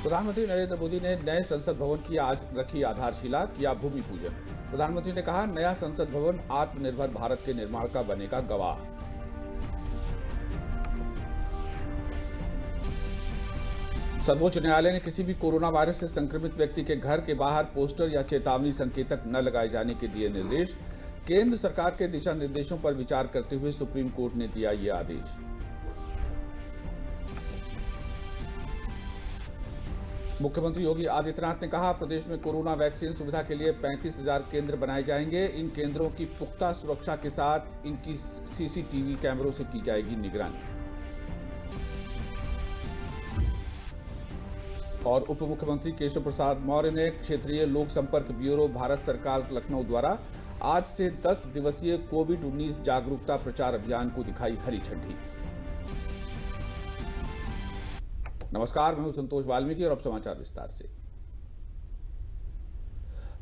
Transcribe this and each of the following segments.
प्रधानमंत्री नरेंद्र मोदी ने नए संसद भवन की आज रखी आधारशिला, किया भूमि पूजन। प्रधानमंत्री ने कहा, नया संसद भवन आत्मनिर्भर भारत के निर्माण का बनेगा गवाह। सर्वोच्च न्यायालय ने किसी भी कोरोना वायरस से संक्रमित व्यक्ति के घर के बाहर पोस्टर या चेतावनी संकेतक न लगाए जाने के दिए निर्देश। केंद्र सरकार के दिशा निर्देशों पर विचार करते हुए सुप्रीम कोर्ट ने दिया ये आदेश। मुख्यमंत्री योगी आदित्यनाथ ने कहा, प्रदेश में कोरोना वैक्सीन सुविधा के लिए 35,000 केंद्र बनाए जाएंगे। इन केंद्रों की पुख्ता सुरक्षा के साथ इनकी सीसीटीवी कैमरों से की जाएगी निगरानी। और उप मुख्यमंत्री केशव प्रसाद मौर्य ने क्षेत्रीय लोक संपर्क ब्यूरो भारत सरकार लखनऊ द्वारा आज से 10 दिवसीय कोविड-19 जागरूकता प्रचार अभियान को दिखाई हरी झंडी। नमस्कार, मैं हूं संतोष वाल्मीकि और अब समाचार विस्तार से।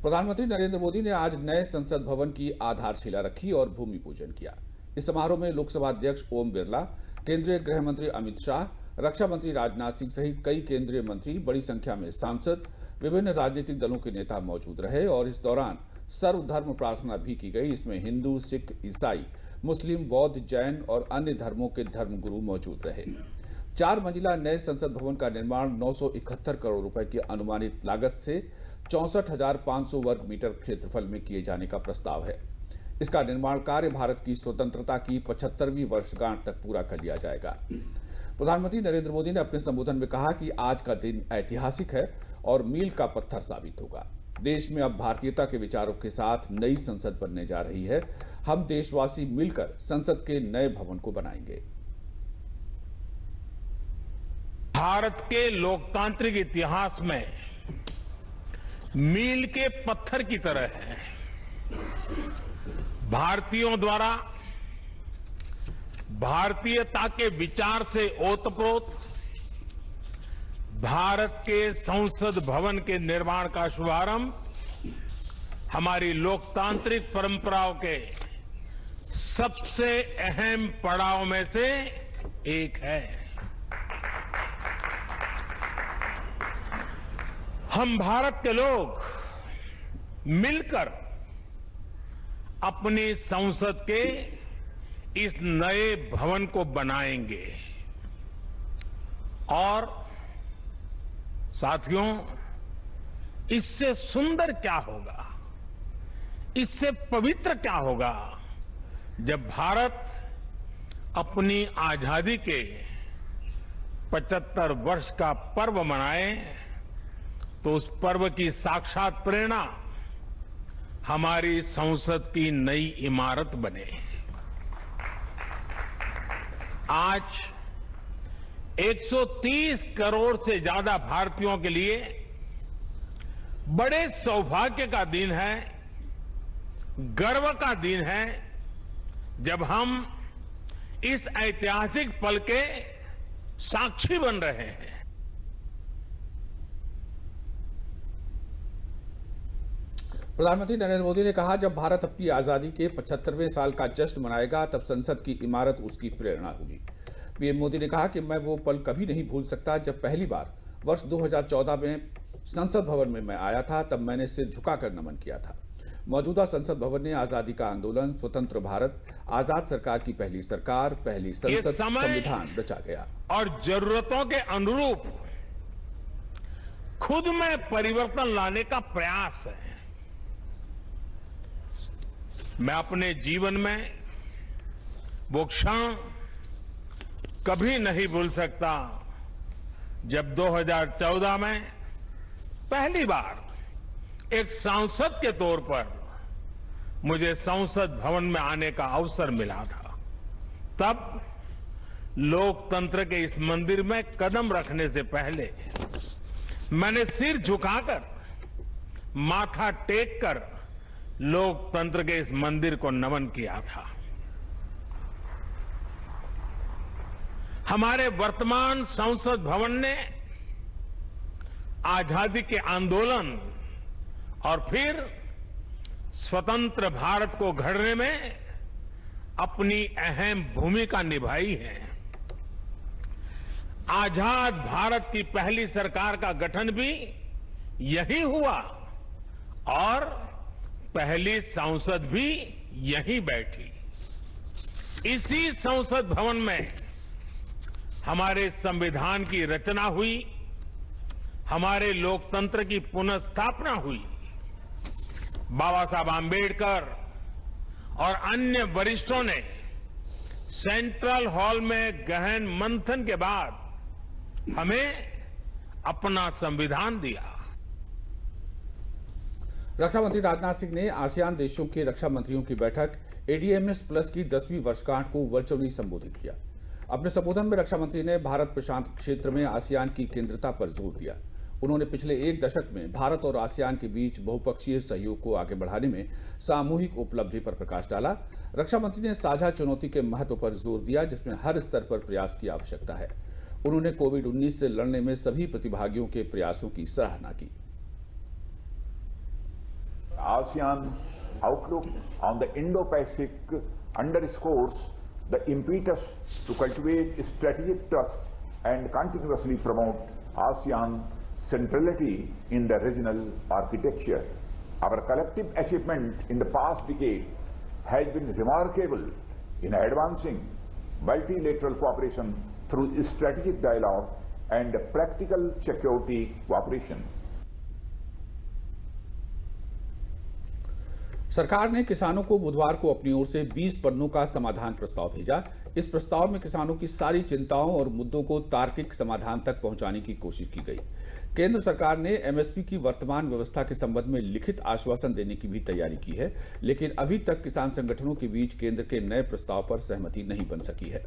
प्रधानमंत्री नरेंद्र मोदी ने आज नए संसद भवन की आधारशिला रखी और भूमि पूजन किया। इस समारोह में लोकसभा अध्यक्ष ओम बिरला, केंद्रीय गृह मंत्री अमित शाह, रक्षा मंत्री राजनाथ सिंह सहित कई केंद्रीय मंत्री, बड़ी संख्या में सांसद, विभिन्न राजनीतिक दलों के नेता मौजूद रहे और इस दौरान सर्वधर्म प्रार्थना भी की गई। इसमें हिंदू, सिख, ईसाई, मुस्लिम, बौद्ध, जैन और अन्य धर्मों के धर्मगुरु मौजूद रहे। 4 मंजिला नए संसद भवन का निर्माण 971 करोड़ रुपए की अनुमानित लागत से 64,500 वर्ग मीटर क्षेत्रफल में किए जाने का प्रस्ताव है। इसका निर्माण कार्य भारत की स्वतंत्रता की 75वीं वर्षगांठ तक पूरा कर लिया जाएगा। प्रधानमंत्री नरेंद्र मोदी ने अपने संबोधन में कहा कि आज का दिन ऐतिहासिक है और मील का पत्थर साबित होगा। देश में अब भारतीयता के विचारों के साथ नई संसद बनने जा रही है। हम देशवासी मिलकर संसद के नए भवन को बनाएंगे। भारत के लोकतांत्रिक इतिहास में मील के पत्थर की तरह है। भारतीयों द्वारा भारतीयता के विचार से ओतप्रोत भारत के संसद भवन के निर्माण का शुभारंभ हमारी लोकतांत्रिक परंपराओं के सबसे अहम पड़ाव में से एक है। हम भारत के लोग मिलकर अपनी संसद के इस नए भवन को बनाएंगे और साथियों, इससे सुंदर क्या होगा, इससे पवित्र क्या होगा जब भारत अपनी आजादी के 75 वर्ष का पर्व मनाए तो उस पर्व की साक्षात प्रेरणा हमारी संसद की नई इमारत बने। आज 130 करोड़ से ज्यादा भारतीयों के लिए बड़े सौभाग्य का दिन है, गर्व का दिन है, जब हम इस ऐतिहासिक पल के साक्षी बन रहे हैं। प्रधानमंत्री नरेंद्र मोदी ने कहा, जब भारत अपनी आजादी के 75वें साल का जश्न मनाएगा तब संसद की इमारत उसकी प्रेरणा होगी। पीएम मोदी ने कहा कि मैं वो पल कभी नहीं भूल सकता जब पहली बार वर्ष 2014 में संसद भवन में मैं आया था। तब मैंने सिर झुकाकर नमन किया था। मौजूदा संसद भवन ने आजादी का आंदोलन, स्वतंत्र भारत, आजाद सरकार की पहली सरकार, पहली संसद, संविधान रचा गया और जरूरतों के अनुरूप खुद में परिवर्तन लाने का प्रयास है। मैं अपने जीवन में वो क्षण कभी नहीं भूल सकता जब 2014 में पहली बार एक सांसद के तौर पर मुझे संसद भवन में आने का अवसर मिला था। तब लोकतंत्र के इस मंदिर में कदम रखने से पहले मैंने सिर झुकाकर, माथा टेक कर लोकतंत्र के इस मंदिर को नमन किया था। हमारे वर्तमान संसद भवन ने आजादी के आंदोलन और फिर स्वतंत्र भारत को गढ़ने में अपनी अहम भूमिका निभाई है। आजाद भारत की पहली सरकार का गठन भी यही हुआ और पहली संसद भी यहीं बैठी। इसी संसद भवन में हमारे संविधान की रचना हुई, हमारे लोकतंत्र की पुनर्स्थापना हुई। बाबा साहब आम्बेडकर और अन्य वरिष्ठों ने सेंट्रल हॉल में गहन मंथन के बाद हमें अपना संविधान दिया। रक्षा मंत्री राजनाथ सिंह ने आसियान देशों के रक्षा मंत्रियों की बैठक ADMS प्लस की 10वीं वर्षगांठ को वर्चुअली संबोधित किया। अपने संबोधन में रक्षा मंत्री ने भारत प्रशांत क्षेत्र में आसियान की केंद्रता पर जोर दिया। उन्होंने पिछले एक दशक में भारत और आसियान के बीच बहुपक्षीय सहयोग को आगे बढ़ाने में सामूहिक उपलब्धि पर प्रकाश डाला। रक्षा मंत्री ने साझा चुनौती के महत्व पर जोर दिया, जिसमें हर स्तर पर प्रयास की आवश्यकता है। उन्होंने कोविड-19 से लड़ने में सभी प्रतिभागियों के प्रयासों की सराहना की। ASEAN outlook on the Indo-Pacific underscores the impetus to cultivate strategic trust and continuously promote ASEAN centrality in the regional architecture. Our collective achievement in the past decade has been remarkable in advancing multilateral cooperation through strategic dialogue and practical security cooperation. सरकार ने किसानों को बुधवार को अपनी ओर से 20 पन्नों का समाधान प्रस्ताव भेजा। इस प्रस्ताव में किसानों की सारी चिंताओं और मुद्दों को तार्किक समाधान तक पहुंचाने की कोशिश की गई। केंद्र सरकार ने MSP की वर्तमान व्यवस्था के संबंध में लिखित आश्वासन देने की भी तैयारी की है, लेकिन अभी तक किसान संगठनों के बीच केंद्र के नए प्रस्ताव पर सहमति नहीं बन सकी है।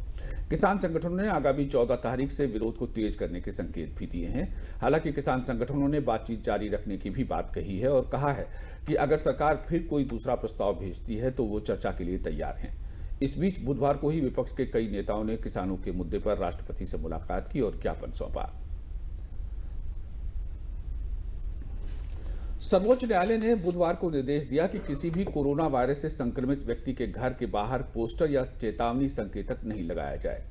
किसान संगठनों ने आगामी 14 तारीख से विरोध को तेज करने के संकेत भी दिए हैं। हालांकि किसान संगठनों ने बातचीत जारी रखने की भी बात कही है और कहा है कि अगर सरकार फिर कोई दूसरा प्रस्ताव भेजती है तो वो चर्चा के लिए तैयार हैं। इस बीच बुधवार को ही विपक्ष के कई नेताओं ने किसानों के मुद्दे पर राष्ट्रपति से मुलाकात की और ज्ञापन सौंपा। सर्वोच्च न्यायालय ने बुधवार को निर्देश दिया कि किसी भी कोरोना वायरस से संक्रमित व्यक्ति के घर के बाहर पोस्टर या चेतावनी संकेतक नहीं लगाया जाए।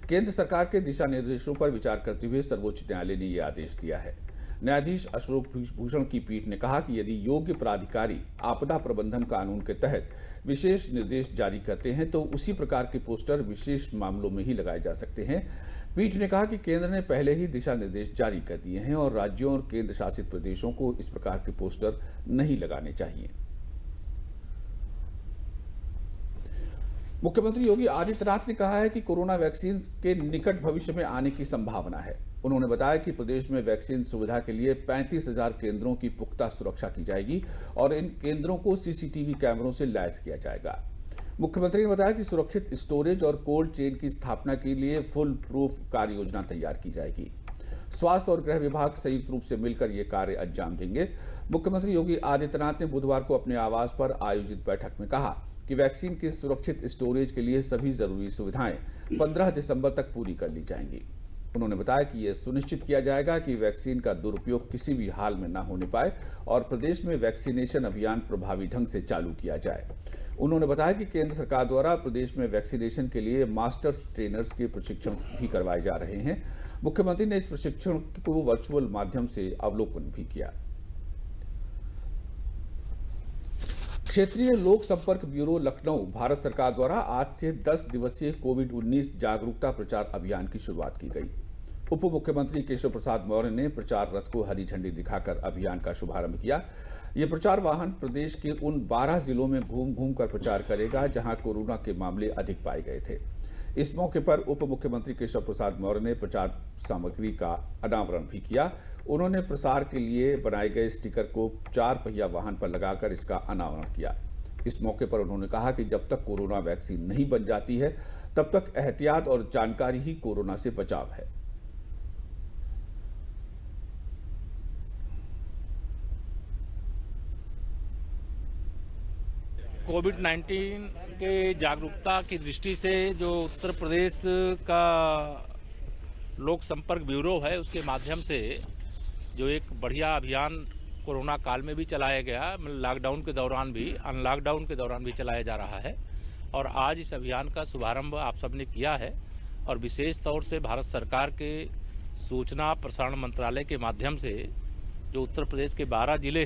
केंद्र सरकार के दिशा निर्देशों पर विचार करते हुए सर्वोच्च न्यायालय ने यह आदेश दिया है। न्यायाधीश अशोक भूषण की पीठ ने कहा कि यदि योग्य प्राधिकारी आपदा प्रबंधन कानून के तहत विशेष निर्देश जारी करते हैं तो उसी प्रकार के पोस्टर विशेष मामलों में ही लगाए जा सकते हैं। पीठ ने कहा कि केंद्र ने पहले ही दिशा निर्देश जारी कर दिए हैं और राज्यों और केंद्र शासित प्रदेशों को इस प्रकार के पोस्टर नहीं लगाने चाहिए। मुख्यमंत्री योगी आदित्यनाथ ने कहा है कि कोरोना वैक्सीन के निकट भविष्य में आने की संभावना है। उन्होंने बताया कि प्रदेश में वैक्सीन सुविधा के लिए 35,000 केंद्रों की पुख्ता सुरक्षा की जाएगी और इन केंद्रों को CCTV कैमरों से लैस किया जाएगा। मुख्यमंत्री ने बताया कि सुरक्षित स्टोरेज और कोल्ड चेन की स्थापना के लिए फुल प्रूफ कार्य योजना तैयार की जाएगी। स्वास्थ्य और गृह विभाग संयुक्त रूप से मिलकर ये कार्य अंजाम देंगे। मुख्यमंत्री योगी आदित्यनाथ ने बुधवार को अपने आवास पर आयोजित बैठक में कहा कि वैक्सीन के सुरक्षित स्टोरेज के लिए सभी जरूरी सुविधाएं 15 दिसंबर तक पूरी कर ली जाएंगी। उन्होंने बताया कि यह सुनिश्चित किया जाएगा कि वैक्सीन का दुरुपयोग किसी भी हाल में न होने पाए और प्रदेश में वैक्सीनेशन अभियान प्रभावी ढंग से चालू किया जाए। उन्होंने बताया कि केंद्र सरकार द्वारा प्रदेश में वैक्सीनेशन के लिए मास्टर्स ट्रेनर्स के प्रशिक्षण भी करवाए जा रहे हैं। मुख्यमंत्री ने इस प्रशिक्षण को वर्चुअल माध्यम से अवलोकन भी किया। क्षेत्रीय लोक संपर्क ब्यूरो लखनऊ भारत सरकार द्वारा आज से 10 दिवसीय कोविड-19 जागरूकता प्रचार अभियान की शुरुआत की गई। उप मुख्यमंत्री केशव प्रसाद मौर्य ने प्रचार रथ को हरी झंडी दिखाकर अभियान का शुभारंभ किया। ये प्रचार वाहन प्रदेश के उन 12 जिलों में घूम घूम कर प्रचार करेगा जहां कोरोना के मामले अधिक पाए गए थे। इस मौके पर उप मुख्यमंत्री केशव प्रसाद मौर्य ने प्रचार सामग्री का अनावरण भी किया। उन्होंने प्रसार के लिए बनाए गए स्टिकर को 4 पहिया वाहन पर लगाकर इसका अनावरण किया। इस मौके पर उन्होंने कहा कि जब तक कोरोना वैक्सीन नहीं बन जाती है तब तक एहतियात और जानकारी ही कोरोना से बचाव है। कोविड-19 के जागरूकता की दृष्टि से जो उत्तर प्रदेश का लोक संपर्क ब्यूरो है उसके माध्यम से जो एक बढ़िया अभियान कोरोना काल में भी चलाया गया, लॉकडाउन के दौरान भी, अनलॉकडाउन के दौरान भी चलाया जा रहा है और आज इस अभियान का शुभारंभ आप सबने किया है और विशेष तौर से भारत सरकार के सूचना प्रसारण मंत्रालय के माध्यम से जो उत्तर प्रदेश के 12 जिले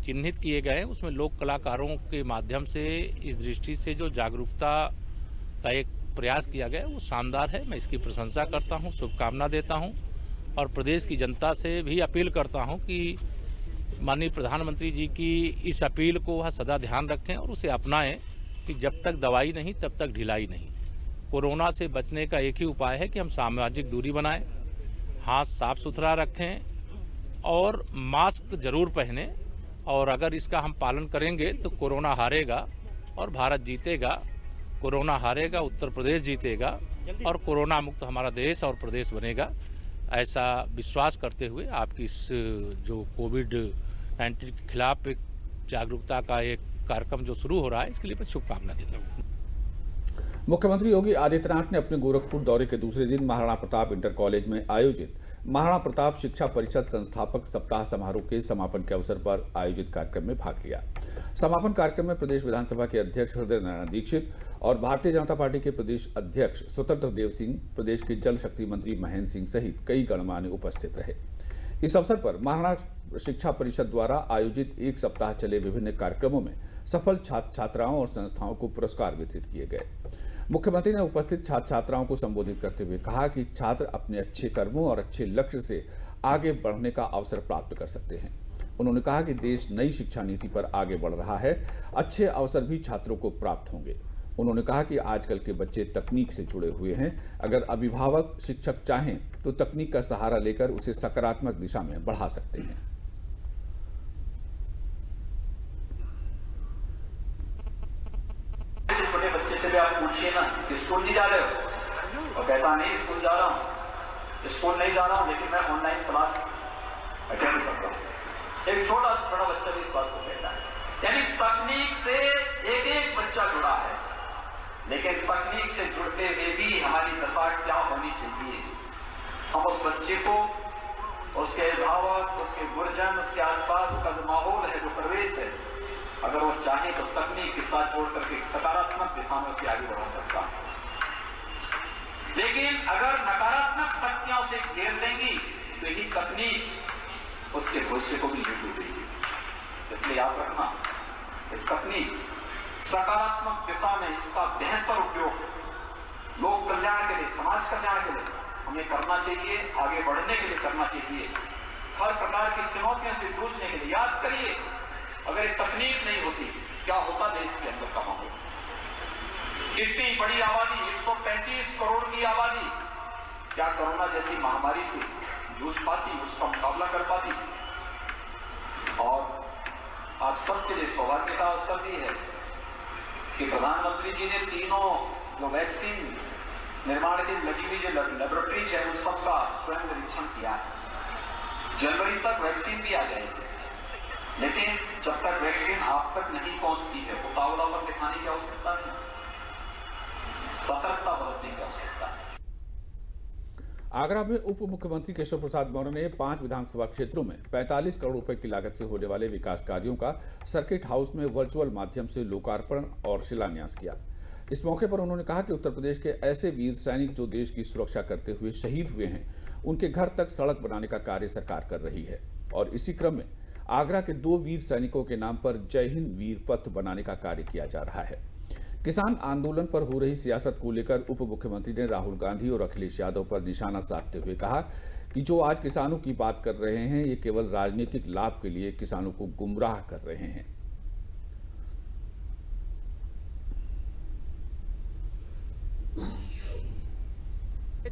चिन्हित किए गए हैं उसमें लोक कलाकारों के माध्यम से इस दृष्टि से जो जागरूकता का एक प्रयास किया गया है वो शानदार है। मैं इसकी प्रशंसा करता हूँ, शुभकामना देता हूँ और प्रदेश की जनता से भी अपील करता हूँ कि माननीय प्रधानमंत्री जी की इस अपील को वह सदा ध्यान रखें और उसे अपनाएं कि जब तक दवाई नहीं तब तक ढिलाई नहीं। कोरोना से बचने का एक ही उपाय है कि हम सामाजिक दूरी बनाएं, हाथ साफ सुथरा रखें और मास्क जरूर पहनें। और अगर इसका हम पालन करेंगे तो कोरोना हारेगा और भारत जीतेगा। कोरोना हारेगा, उत्तर प्रदेश जीतेगा और कोरोना मुक्त हमारा देश और प्रदेश बनेगा। ऐसा विश्वास करते हुए आपकी इस जो कोविड-19 के खिलाफ एक जागरूकता का एक कार्यक्रम जो शुरू हो रहा है इसके लिए मैं शुभकामना देता हूँ। मुख्यमंत्री योगी आदित्यनाथ ने अपने गोरखपुर दौरे के दूसरे दिन महाराणा प्रताप इंटर कॉलेज में आयोजित महाराणा प्रताप शिक्षा परिषद संस्थापक सप्ताह समारोह के समापन के अवसर पर आयोजित कार्यक्रम में भाग लिया। समापन कार्यक्रम में प्रदेश विधानसभा के अध्यक्ष हृदय नारायण दीक्षित और भारतीय जनता पार्टी के प्रदेश अध्यक्ष स्वतंत्र देव सिंह, प्रदेश के जल शक्ति मंत्री महेंद्र सिंह सहित कई गणमान्य उपस्थित रहे। इस अवसर पर महाराणा शिक्षा परिषद द्वारा आयोजित एक सप्ताह चले विभिन्न कार्यक्रमों में सफल छात्र छात्राओं और संस्थाओं को पुरस्कार वितरित किए गए। मुख्यमंत्री ने उपस्थित छात्र छात्राओं को संबोधित करते हुए कहा कि छात्र अपने अच्छे कर्मों और अच्छे लक्ष्य से आगे बढ़ने का अवसर प्राप्त कर सकते हैं। उन्होंने कहा कि देश नई शिक्षा नीति पर आगे बढ़ रहा है, अच्छे अवसर भी छात्रों को प्राप्त होंगे। उन्होंने कहा कि आजकल के बच्चे तकनीक से जुड़े हुए हैं। अगर अभिभावक शिक्षक चाहें तो तकनीक का सहारा लेकर उसे सकारात्मक दिशा में बढ़ा सकते हैं। छोटे बच्चे से भी आप पूछिए ना कि स्कूल नहीं जा रहे हो, और कहता नहीं स्कूल जा रहा हूँ, स्कूल नहीं जा रहा हूँ लेकिन मैं ऑनलाइन क्लास अटेंड करता हूँ। एक छोटा बच्चा भी इस बात को कहता है। यानी तकनीक से एक एक बच्चा जुड़ा है, लेकिन तकनीक से जुड़ते हुए भी हमारी दशा क्या होनी चाहिए। हम उस बच्चे को, उसके अभिभावक, उसके गुरजन, उसके आसपास का जो माहौल है, जो परिवेश है, अगर वो चाहे तो तकनीक के साथ जोड़ करके सकारात्मक दिशा में उसे आगे बढ़ा सकता है। लेकिन अगर नकारात्मक शक्तियां उसे घेर लेंगी तो यही तकनीक उसके भविष्य को भी लूट देगी। इसलिए याद रखना, तकनीक सकारात्मक दिशा में इसका बेहतर उपयोग लोक कल्याण के लिए, समाज कल्याण के लिए हमें करना चाहिए, आगे बढ़ने के लिए करना चाहिए। हर प्रकार की चुनौतियों से जूझने के लिए याद करिए, अगर ये तकनीक नहीं होती क्या होता देश के अंदर का माहौल। इतनी बड़ी आबादी, 135 करोड़ की आबादी, क्या कोरोना जैसी महामारी से जूझ पाती, उसका मुकाबला कर पाती? और आप सबके लिए सौभाग्य का अवसर भी है कि प्रधानमंत्री जी ने तीनों जो वैक्सीन निर्माण की लगी हुई जो लेबोरेटरीज है उन सबका स्वयं निरीक्षण किया है। जनवरी तक वैक्सीन भी आ जाएगी, लेकिन जब तक वैक्सीन आप तक नहीं पहुंचती है उतावलापन दिखाने की आवश्यकता नहीं, सतर्कता बरतने की आवश्यकता है। आगरा में उप मुख्यमंत्री केशव प्रसाद मौर्य ने 5 विधानसभा क्षेत्रों में 45 करोड़ रुपए की लागत से होने वाले विकास कार्यों का सर्किट हाउस में वर्चुअल माध्यम से लोकार्पण और शिलान्यास किया। इस मौके पर उन्होंने कहा कि उत्तर प्रदेश के ऐसे वीर सैनिक जो देश की सुरक्षा करते हुए शहीद हुए हैं, उनके घर तक सड़क बनाने का कार्य सरकार कर रही है और इसी क्रम में आगरा के 2 वीर सैनिकों के नाम पर जय हिंद वीर पथ बनाने का कार्य किया जा रहा है। किसान आंदोलन पर हो रही सियासत को लेकर उप मुख्यमंत्री ने राहुल गांधी और अखिलेश यादव पर निशाना साधते हुए कहा कि जो आज किसानों की बात कर रहे हैं, ये केवल राजनीतिक लाभ के लिए किसानों को गुमराह कर रहे हैं।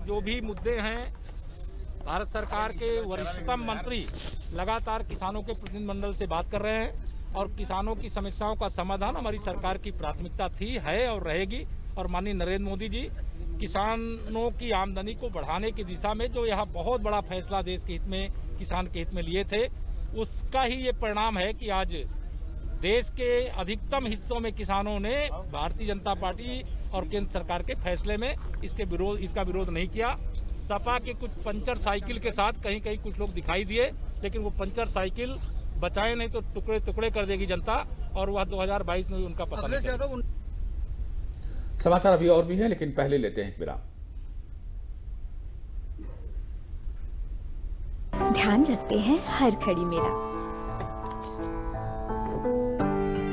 जो भी मुद्दे हैं, भारत सरकार के वरिष्ठतम मंत्री लगातार किसानों के प्रतिनिधिमंडल से बात कर रहे हैं और किसानों की समस्याओं का समाधान हमारी सरकार की प्राथमिकता थी, है और रहेगी। और माननीय नरेंद्र मोदी जी किसानों की आमदनी को बढ़ाने की दिशा में जो यहाँ बहुत बड़ा फैसला देश के हित में, किसान के हित में लिए थे, उसका ही ये परिणाम है कि आज देश के अधिकतम हिस्सों में किसानों ने भारतीय जनता पार्टी और केंद्र सरकार के फैसले में इसका विरोध नहीं किया। सपा के कुछ पंचर साइकिल के साथ कहीं कहीं कुछ लोग दिखाई दिए, लेकिन वो पंचर साइकिल बचाए नहीं तो टुकड़े टुकड़े कर देगी जनता, और वह 2022 में उनका पता नहीं। समाचार अभी और भी है, लेकिन पहले लेते हैं एक विराम। ध्यान रखते हैं हर घड़ी मेरा।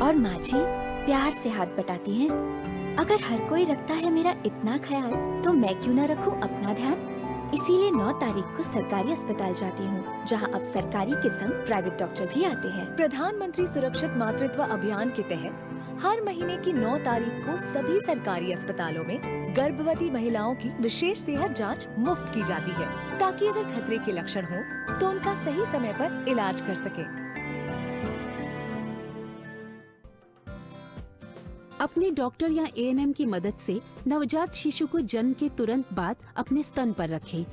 और माँ जी प्यार से हाथ बटाती हैं। अगर हर कोई रखता है मेरा इतना ख्याल, तो मैं क्यों न रखूं अपना ध्यान। इसीलिए 9 तारीख को सरकारी अस्पताल जाती हूँ, जहाँ अब सरकारी के संग प्राइवेट डॉक्टर भी आते हैं। प्रधानमंत्री सुरक्षित मातृत्व अभियान के तहत हर महीने की 9 तारीख को सभी सरकारी अस्पतालों में गर्भवती महिलाओं की विशेष सेहत जांच मुफ्त की जाती है, ताकि अगर खतरे के लक्षण हो तो उनका सही समय पर इलाज कर सके। अपने डॉक्टर या एएनएम की मदद से नवजात शिशु को जन्म के तुरंत बाद अपने स्तन पर रखें।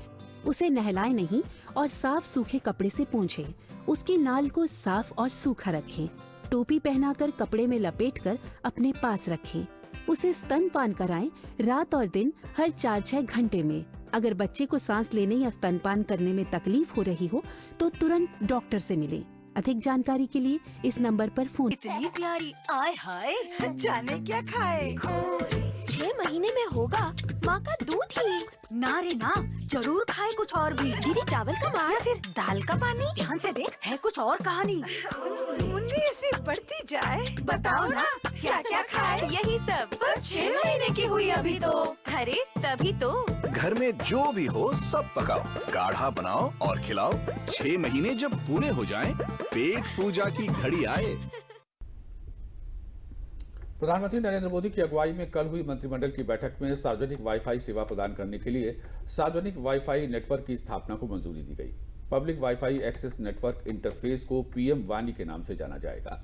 उसे नहलाएं नहीं और साफ सूखे कपड़े से पोंछें। उसकी नाल को साफ और सूखा रखें। टोपी पहनाकर कपड़े में लपेटकर अपने पास रखें। उसे स्तनपान कराएं रात और दिन हर 4-6 घंटे में। अगर बच्चे को सांस लेने या स्तनपान करने में तकलीफ हो रही हो तो तुरंत डॉक्टर से मिलें। अधिक जानकारी के लिए इस नंबर पर फोन। इतनी प्यारी, आय हाय, जाने क्या खाए। 6 महीने में होगा माँ का दूध ही। ना रे ना, जरूर खाए कुछ और भी। दीदी चावल का मार, फिर दाल का पानी। ध्यान से देख, है कुछ और कहानी। मुन्नी ऐसी बढ़ती जाए, बताओ ना क्या क्या खाए। यही सब। पर 6 महीने की हुई अभी तो। अरे तभी तो। घर में जो भी हो सब पकाओ, गाढ़ा बनाओ और खिलाओ। 6 महीने जब पूरे हो जाएं, पेट पूजा की घड़ी आए। प्रधानमंत्री नरेंद्र मोदी की अगुवाई में कल हुई मंत्रिमंडल की बैठक में सार्वजनिक वाईफाई सेवा प्रदान करने के लिए सार्वजनिक वाईफाई नेटवर्क की स्थापना को मंजूरी दी गई। Public WiFi access network interface को पीएम वाणी के नाम से जाना जाएगा।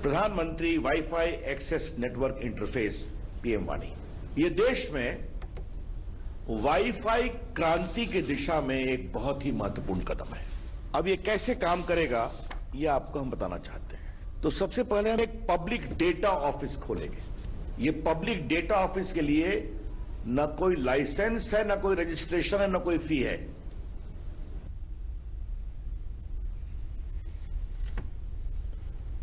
प्रधानमंत्री WiFi access network interface PM Vani, ये देश में वाईफाई क्रांति की दिशा में एक बहुत ही महत्वपूर्ण कदम है। अब ये कैसे काम करेगा ये आपको हम बताना चाहते हैं। तो सबसे पहले हम एक पब्लिक डेटा ऑफिस खोलेंगे। ये पब्लिक डेटा ऑफिस के लिए न कोई लाइसेंस है, न कोई रजिस्ट्रेशन है, न कोई फी है।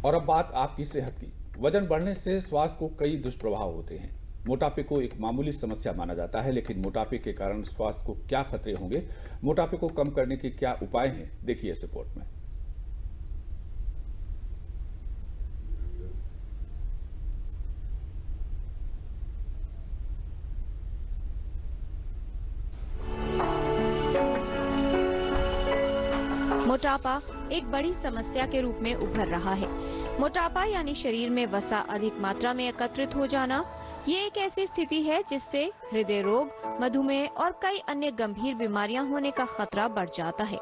और अब बात आपकी सेहत की। वजन बढ़ने से स्वास्थ्य को कई दुष्प्रभाव होते हैं। मोटापे को एक मामूली समस्या माना जाता है, लेकिन मोटापे के कारण स्वास्थ्य को क्या खतरे होंगे, मोटापे को कम करने के क्या उपाय हैं, देखिए इस रिपोर्ट में। मोटापा एक बड़ी समस्या के रूप में उभर रहा है। मोटापा यानी शरीर में वसा अधिक मात्रा में एकत्रित हो जाना। ये एक ऐसी स्थिति है जिससे हृदय रोग, मधुमेह और कई अन्य गंभीर बीमारियां होने का खतरा बढ़ जाता है।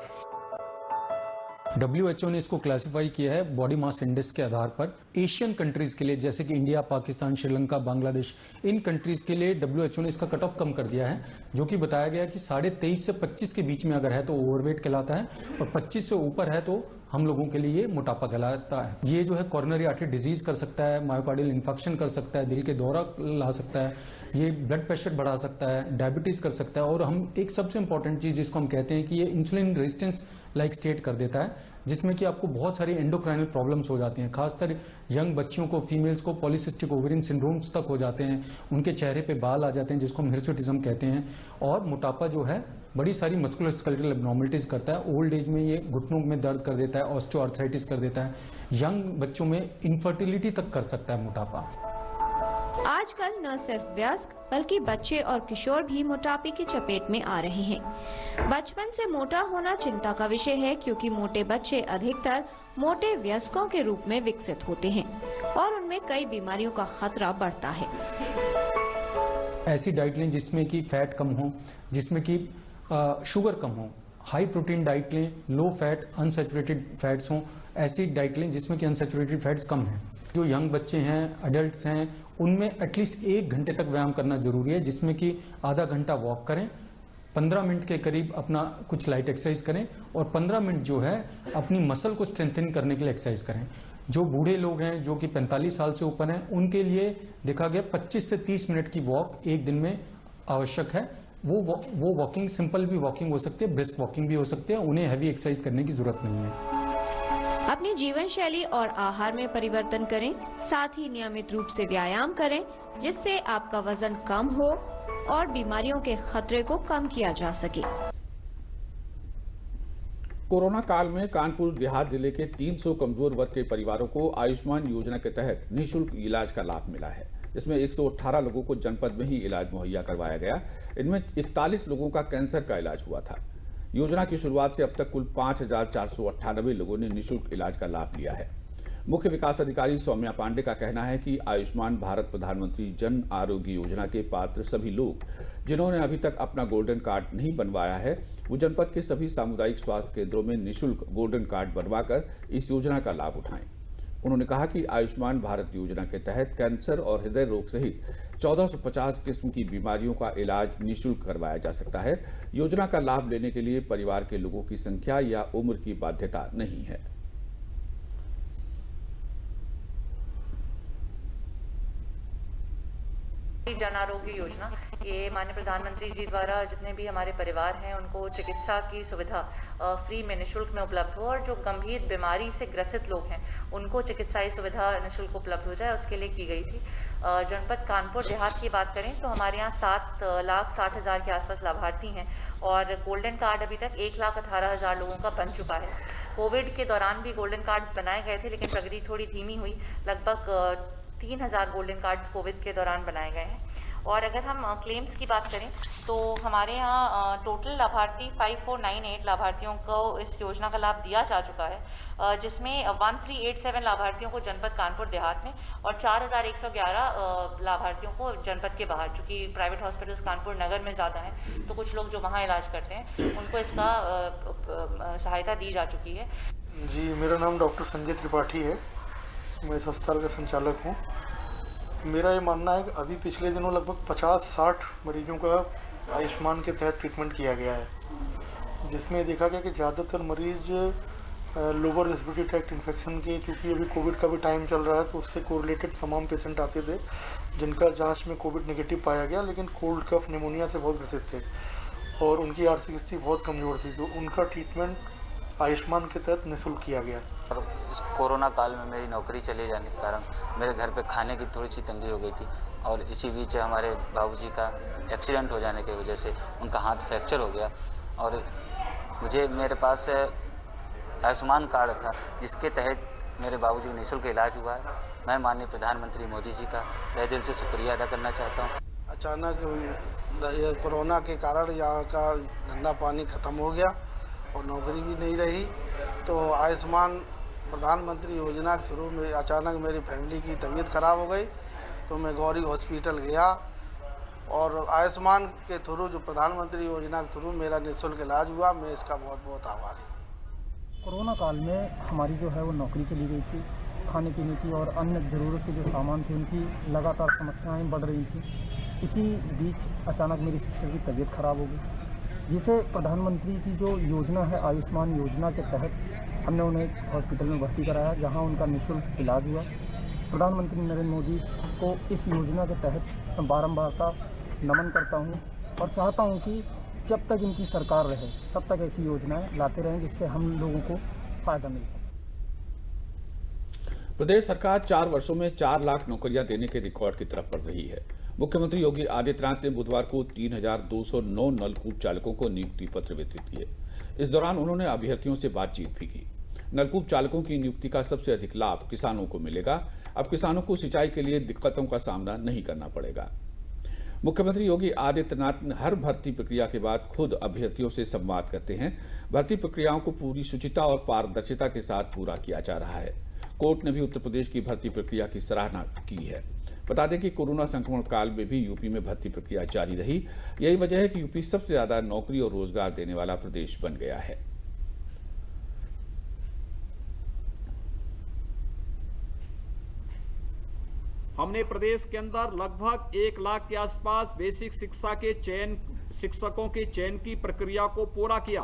WHO ने इसको क्लासिफाई किया है बॉडी मास इंडेक्स के आधार पर। एशियन कंट्रीज के लिए जैसे कि इंडिया, पाकिस्तान, श्रीलंका, बांग्लादेश, इन कंट्रीज के लिए WHO ने इसका कट ऑफ कम कर दिया है, जो कि बताया गया कि 23.5 से 25 के बीच में अगर है तो ओवरवेट कहलाता है, और 25 से ऊपर है तो हम लोगों के लिए मोटापा कहलाता है। ये जो है कॉर्नरी आर्टरी डिजीज कर सकता है, मायोकार्डियल इन्फेक्शन कर सकता है, दिल के दौरा ला सकता है, ये ब्लड प्रेशर बढ़ा सकता है, डायबिटीज कर सकता है, और हम एक सबसे इंपॉर्टेंट चीज जिसको हम कहते हैं कि ये इंसुलिन रेजिस्टेंस लाइक स्टेट कर देता है, जिसमें कि आपको बहुत सारी एंडोक्राइनल प्रॉब्लम्स हो जाती हैं। खासकर यंग बच्चियों को, फीमेल्स को पॉलीसिस्टिक ओवेरियन सिंड्रोम्स तक हो जाते हैं, उनके चेहरे पे बाल आ जाते हैं जिसको हम हिर्सुटिज्म कहते हैं। और मोटापा जो है बड़ी सारी मस्कुलोस्केलेटल एब्नॉर्मलिटीज करता है। ओल्ड एज में ये घुटनों में दर्द कर देता है, ऑस्टियोआर्थराइटिस कर देता है, यंग बच्चों में इनफर्टिलिटी तक कर सकता है मोटापा। आजकल न सिर्फ वयस्क बल्कि बच्चे और किशोर भी मोटापे की चपेट में आ रहे हैं। बचपन से मोटा होना चिंता का विषय है, क्योंकि मोटे बच्चे अधिकतर मोटे वयस्कों के रूप में विकसित होते हैं और उनमें कई बीमारियों का खतरा बढ़ता है। ऐसी डाइट लें जिसमें कि फैट कम हो, जिसमें कि शुगर कम हो। हाई प्रोटीन डाइट लें, लो फैट अनसैचुरेटेड फैट्स हों। ऐसी डाइट लें जिसमें कि अनसैचुरेटेड फैट्स कम हैं। जो यंग बच्चे हैं, अडल्ट्स हैं, उनमें एटलीस्ट 1 घंटे तक व्यायाम करना जरूरी है, जिसमें कि आधा घंटा वॉक करें, 15 मिनट के करीब अपना कुछ लाइट एक्सरसाइज करें, और 15 मिनट जो है अपनी मसल को स्ट्रेंथन करने के लिए एक्सरसाइज करें। जो बूढ़े लोग हैं जो कि 45 साल से ऊपर हैं, उनके लिए देखा गया 25 से 30 मिनट की वॉक एक दिन में आवश्यक है। वो वॉकिंग सिंपल भी वॉकिंग हो सकती है, ब्रिस्क वॉकिंग भी हो सकती है, उन्हें हैवी एक्सरसाइज करने की जरूरत नहीं है। अपनी जीवन शैली और आहार में परिवर्तन करें, साथ ही नियमित रूप से व्यायाम करें, जिससे आपका वजन कम हो और बीमारियों के खतरे को कम किया जा सके। कोरोना काल में कानपुर देहात जिले के 300 कमजोर वर्ग के परिवारों को आयुष्मान योजना के तहत निःशुल्क इलाज का लाभ मिला है। इसमें 118 लोगों को जनपद में ही इलाज मुहैया करवाया गया। इनमें 41 लोगों का कैंसर का इलाज हुआ था। योजना की शुरुआत से अब तक कुल 5,498 लोगों ने निःशुल्क इलाज का लाभ लिया है। मुख्य विकास अधिकारी सौम्या पांडे का कहना है कि आयुष्मान भारत प्रधानमंत्री जन आरोग्य योजना के पात्र सभी लोग जिन्होंने अभी तक अपना गोल्डन कार्ड नहीं बनवाया है, वो जनपद के सभी सामुदायिक स्वास्थ्य केंद्रों में निःशुल्क गोल्डन कार्ड बनवाकर इस योजना का लाभ उठाएं। उन्होंने कहा कि आयुष्मान भारत योजना के तहत कैंसर और हृदय रोग सहित 1450 किस्म की बीमारियों का इलाज निःशुल्क करवाया जा सकता है। योजना का लाभ लेने के लिए परिवार के लोगों की संख्या या उम्र की बाध्यता नहीं है। जन आरोग्य योजना, ये माननीय प्रधानमंत्री जी द्वारा जितने भी हमारे परिवार हैं उनको चिकित्सा की सुविधा फ्री में निःशुल्क में उपलब्ध हो और जो गंभीर बीमारी से ग्रसित लोग हैं उनको चिकित्साई सुविधा निःशुल्क उपलब्ध हो जाए, उसके लिए की गई थी। जनपद कानपुर देहात की बात करें तो हमारे यहाँ 7,60,000 के आसपास लाभार्थी हैं और गोल्डन कार्ड अभी तक 1,18,000 लोगों का बन चुका है। कोविड के दौरान भी गोल्डन कार्ड्स बनाए गए थे, लेकिन प्रगति थोड़ी धीमी हुई। लगभग 3,000 गोल्डन कार्ड्स कोविड के दौरान बनाए गए हैं। और अगर हम क्लेम्स की बात करें तो हमारे यहाँ टोटल लाभार्थी 5498 लाभार्थियों को इस योजना का लाभ दिया जा चुका है, जिसमें 1387 लाभार्थियों को जनपद कानपुर देहात में और 4111 लाभार्थियों को जनपद के बाहर, चूँकि प्राइवेट हॉस्पिटल्स कानपुर नगर में ज़्यादा हैं तो कुछ लोग जो वहाँ इलाज करते हैं उनको इसका सहायता दी जा चुकी है। जी, मेरा नाम डॉक्टर संजय त्रिपाठी है, मैं इस अस्पताल का संचालक हूँ। मेरा ये मानना है कि अभी पिछले दिनों लगभग 50-60 मरीजों का आयुष्मान के तहत ट्रीटमेंट किया गया है, जिसमें देखा गया कि ज़्यादातर मरीज लोअर रेस्पिरेटरी ट्रैक्ट इन्फेक्शन के, चूँकि अभी कोविड का भी टाइम चल रहा है तो उससे कोरिलेटेड तमाम पेशेंट आते थे जिनका जांच में कोविड नेगेटिव पाया गया, लेकिन कोल्ड कफ निमोनिया से बहुत ग्रसित थे और उनकी आर्थिक स्थिति बहुत कमज़ोर थी, तो उनका ट्रीटमेंट आयुष्मान के तहत निःशुल्क किया गया। और इस कोरोना काल में मेरी नौकरी चले जाने के कारण मेरे घर पे खाने की थोड़ी सी तंगी हो गई थी और इसी बीच हमारे बाबूजी का एक्सीडेंट हो जाने की वजह से उनका हाथ फ्रैक्चर हो गया और मेरे पास आयुष्मान कार्ड था जिसके तहत मेरे बाबूजी का निःशुल्क इलाज हुआ है। मैं माननीय प्रधानमंत्री मोदी जी का तहे दिल से शुक्रिया अदा करना चाहता हूँ। अचानक कोरोना के कारण यहाँ का धंधा पानी ख़त्म हो गया और नौकरी भी नहीं रही, तो आयुष्मान प्रधानमंत्री योजना के थ्रू में अचानक मेरी फैमिली की तबीयत ख़राब हो गई तो मैं गौरी हॉस्पिटल गया और आयुष्मान के थ्रू जो प्रधानमंत्री योजना के थ्रू मेरा निःशुल्क इलाज हुआ। मैं इसका बहुत बहुत आभारी हूँ। कोरोना काल में हमारी जो है वो नौकरी चली गई थी, खाने पीने की और अन्य ज़रूरत के जो सामान थे उनकी लगातार समस्याएं बढ़ रही थी। इसी बीच अचानक मेरी सिस्टर की तबीयत ख़राब हो गई, जिसे प्रधानमंत्री की जो योजना है आयुष्मान योजना के तहत हमने उन्हें हॉस्पिटल में भर्ती कराया, जहां उनका निःशुल्क इलाज हुआ। प्रधानमंत्री नरेंद्र मोदी को इस योजना के तहत मैं बारंबार नमन करता हूं और चाहता हूं कि जब तक इनकी सरकार रहे तब तक ऐसी योजनाएं लाते रहें जिससे हम लोगों को फायदा मिल सके। प्रदेश सरकार 4 वर्षों में 4 लाख नौकरियां देने के रिकॉर्ड की तरफ बढ़ रही है। मुख्यमंत्री योगी आदित्यनाथ ने बुधवार को 3,209 नलकूप चालकों को नियुक्ति पत्र वितरित किए। इस दौरान उन्होंने अभ्यर्थियों से बातचीत भी की। नलकूप चालकों की नियुक्ति का सबसे अधिक लाभ किसानों को मिलेगा। अब किसानों को सिंचाई के लिए दिक्कतों का सामना नहीं करना पड़ेगा। मुख्यमंत्री योगी आदित्यनाथ हर भर्ती प्रक्रिया के बाद खुद अभ्यर्थियों से संवाद करते हैं। भर्ती प्रक्रियाओं को पूरी शुचिता और पारदर्शिता के साथ पूरा किया जा रहा है। कोर्ट ने भी उत्तर प्रदेश की भर्ती प्रक्रिया की सराहना की है। बता दें कि कोरोना संक्रमण काल में भी यूपी में भर्ती प्रक्रिया जारी रही। यही वजह है कि यूपी सबसे ज्यादा नौकरी और रोजगार देने वाला प्रदेश बन गया है। हमने प्रदेश के अंदर लगभग 1 लाख के आसपास बेसिक शिक्षा के शिक्षकों के चयन की प्रक्रिया को पूरा किया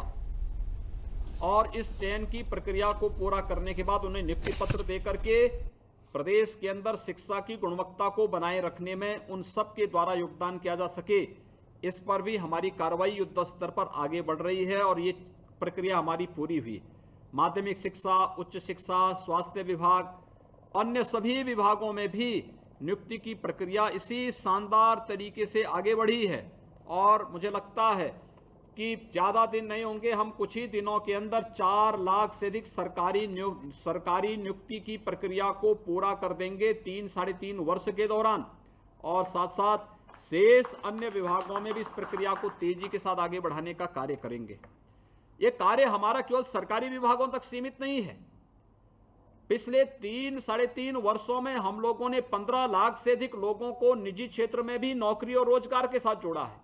और इस चयन की प्रक्रिया को पूरा करने के बाद उन्हें नियुक्ति पत्र देकर के प्रदेश के अंदर शिक्षा की गुणवत्ता को बनाए रखने में उन सब के द्वारा योगदान किया जा सके, इस पर भी हमारी कार्रवाई युद्ध स्तर पर आगे बढ़ रही है और ये प्रक्रिया हमारी पूरी हुई। माध्यमिक शिक्षा, उच्च शिक्षा, स्वास्थ्य विभाग, अन्य सभी विभागों में भी नियुक्ति की प्रक्रिया इसी शानदार तरीके से आगे बढ़ी है और मुझे लगता है कि ज़्यादा दिन नहीं होंगे, हम कुछ ही दिनों के अंदर 4 लाख से अधिक सरकारी नियुक्ति की प्रक्रिया को पूरा कर देंगे 3-3.5 वर्ष के दौरान, और साथ साथ शेष अन्य विभागों में भी इस प्रक्रिया को तेजी के साथ आगे बढ़ाने का कार्य करेंगे। ये कार्य हमारा केवल सरकारी विभागों तक सीमित नहीं है। पिछले 3-3.5 वर्षों में हम लोगों ने 15 लाख से अधिक लोगों को निजी क्षेत्र में भी नौकरी और रोजगार के साथ जोड़ा है।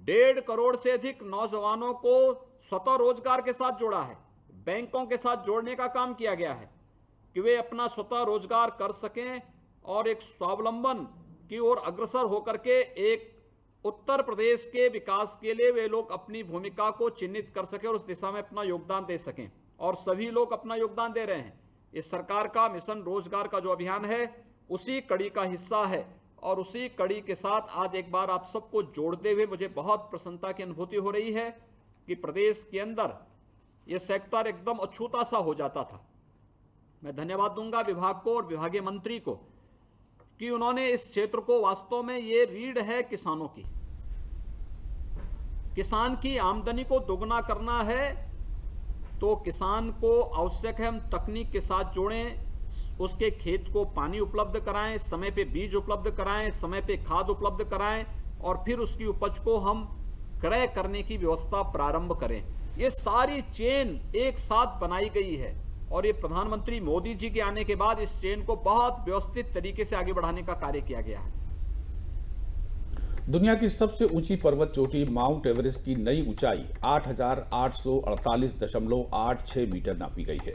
1.5 करोड़ से अधिक नौजवानों को स्वतः रोजगार के साथ जोड़ा है। बैंकों के साथ जोड़ने का काम किया गया है कि वे अपना स्वतः रोजगार कर सकें और एक स्वावलंबन की ओर अग्रसर होकर के एक उत्तर प्रदेश के विकास के लिए वे लोग अपनी भूमिका को चिन्हित कर सकें और उस दिशा में अपना योगदान दे सकें, और सभी लोग अपना योगदान दे रहे हैं। इस सरकार का मिशन रोजगार का जो अभियान है उसी कड़ी का हिस्सा है, और उसी कड़ी के साथ आज एक बार आप सबको जोड़ते हुए मुझे बहुत प्रसन्नता की अनुभूति हो रही है कि प्रदेश के अंदर ये सेक्टर एकदम अछूता सा हो जाता था। मैं धन्यवाद दूंगा विभाग को और विभागीय मंत्री को कि उन्होंने इस क्षेत्र को, वास्तव में ये रीढ़ है किसानों की, किसान की आमदनी को दोगुना करना है तो किसान को आवश्यक है हम तकनीक के साथ जोड़ें, उसके खेत को पानी उपलब्ध कराएं, समय पे बीज उपलब्ध कराएं, समय पे खाद उपलब्ध कराएं, और फिर उसकी उपज को हम क्रय करने की व्यवस्था प्रारंभ करें। ये सारी चेन एक साथ बनाई गई है और ये प्रधानमंत्री मोदी जी के आने के बाद इस चेन को बहुत व्यवस्थित तरीके से आगे बढ़ाने का कार्य किया गया है। दुनिया की सबसे ऊंची पर्वत चोटी माउंट एवरेस्ट की नई ऊंचाई 8,848.86 मीटर नापी गई है।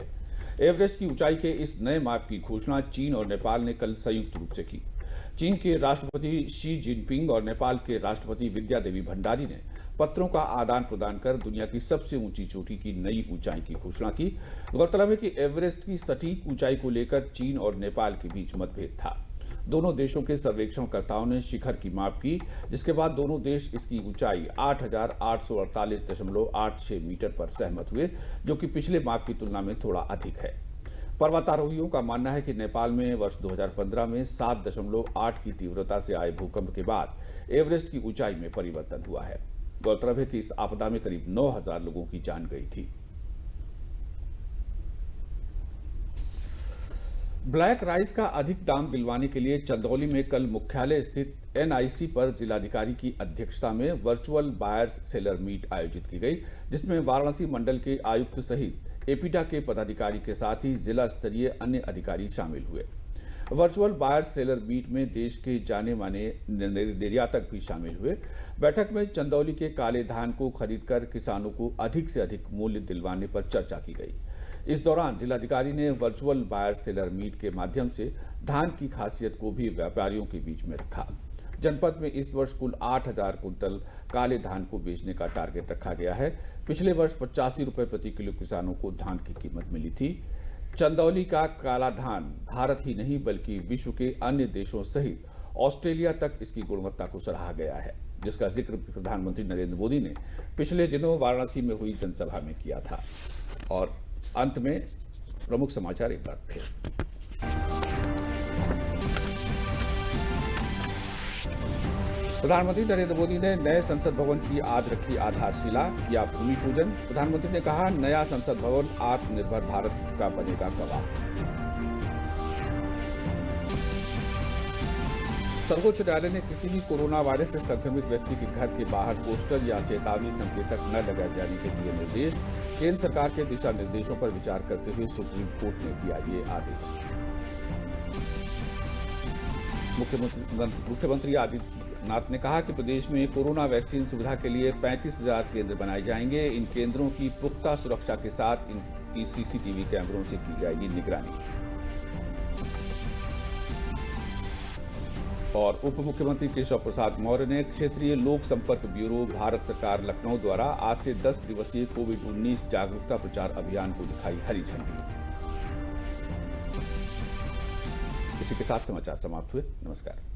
एवरेस्ट की ऊंचाई के इस नए माप की घोषणा चीन और नेपाल ने कल संयुक्त रूप से की। चीन के राष्ट्रपति शी जिनपिंग और नेपाल के राष्ट्रपति विद्या देवी भंडारी ने पत्रों का आदान प्रदान कर दुनिया की सबसे ऊंची चोटी की नई ऊंचाई की घोषणा की। गौरतलब है कि एवरेस्ट की सटीक ऊंचाई को लेकर चीन और नेपाल के बीच मतभेद था। दोनों देशों के सर्वेक्षणकर्ताओं ने शिखर की माप की, जिसके बाद दोनों देश इसकी ऊंचाई 8,848.86 मीटर पर सहमत हुए, जो कि पिछले माप की तुलना में थोड़ा अधिक है। पर्वतारोहियों का मानना है कि नेपाल में वर्ष 2015 में 7.8 की तीव्रता से आए भूकंप के बाद एवरेस्ट की ऊंचाई में परिवर्तन हुआ है। गौरतलब है कि इस आपदा में करीब 9,000 लोगों की जान गई थी। ब्लैक राइस का अधिक दाम दिलवाने के लिए चंदौली में कल मुख्यालय स्थित NIC पर जिलाधिकारी की अध्यक्षता में वर्चुअल बायर्स सेलर मीट आयोजित की गई, जिसमें वाराणसी मंडल के आयुक्त सहित एपीडा के पदाधिकारी के साथ ही जिला स्तरीय अन्य अधिकारी शामिल हुए। वर्चुअल बायर्स सेलर मीट में देश के जाने माने निर्यातक भी शामिल हुए। बैठक में चंदौली के काले धान को खरीदकर किसानों को अधिक से अधिक मूल्य दिलवाने पर चर्चा की गई। इस दौरान जिलाधिकारी ने वर्चुअल बायर सेलर मीट के माध्यम से धान की खासियत को भी व्यापारियों के बीच में रखा। जनपद में इस वर्ष कुल 8,000 कुंतल काले धान को बेचने का टारगेट रखा गया है। पिछले वर्ष 85 रुपए प्रति किलो किसानों को धान की कीमत मिली थी। चंदौली का काला धान भारत ही नहीं बल्कि विश्व के अन्य देशों सहित ऑस्ट्रेलिया तक इसकी गुणवत्ता को सराहा गया है, जिसका जिक्र प्रधानमंत्री नरेंद्र मोदी ने पिछले दिनों वाराणसी में हुई जनसभा में किया था। और अंत में प्रमुख समाचार एक बार फिर। प्रधानमंत्री नरेंद्र मोदी ने नए संसद भवन की आज रखी आधारशिला, किया भूमि पूजन। प्रधानमंत्री ने कहा, नया संसद भवन आत्मनिर्भर भारत का बनेगा गवाह। सर्वोच्च न्यायालय ने किसी भी कोरोना वायरस से संक्रमित व्यक्ति के घर के बाहर पोस्टर या चेतावनी संकेतक न लगाए जाने के दिए निर्देश। केंद्र सरकार के दिशा निर्देशों पर विचार करते हुए सुप्रीम कोर्ट ने दिया ये आदेश। मुख्यमंत्री आदित्यनाथ ने कहा कि प्रदेश में कोरोना वैक्सीन सुविधा के लिए 35,000 केंद्र बनाए जाएंगे। इन केंद्रों की पुख्ता सुरक्षा के साथ इनकी CCTV कैमरों से की जाएगी निगरानी। और उप मुख्यमंत्री केशव प्रसाद मौर्य ने क्षेत्रीय लोक संपर्क ब्यूरो भारत सरकार लखनऊ द्वारा आज से 10 दिवसीय कोविड-19 जागरूकता प्रचार अभियान को दिखाई हरी झंडी। इसी के साथ समाचार समाप्त हुए। नमस्कार।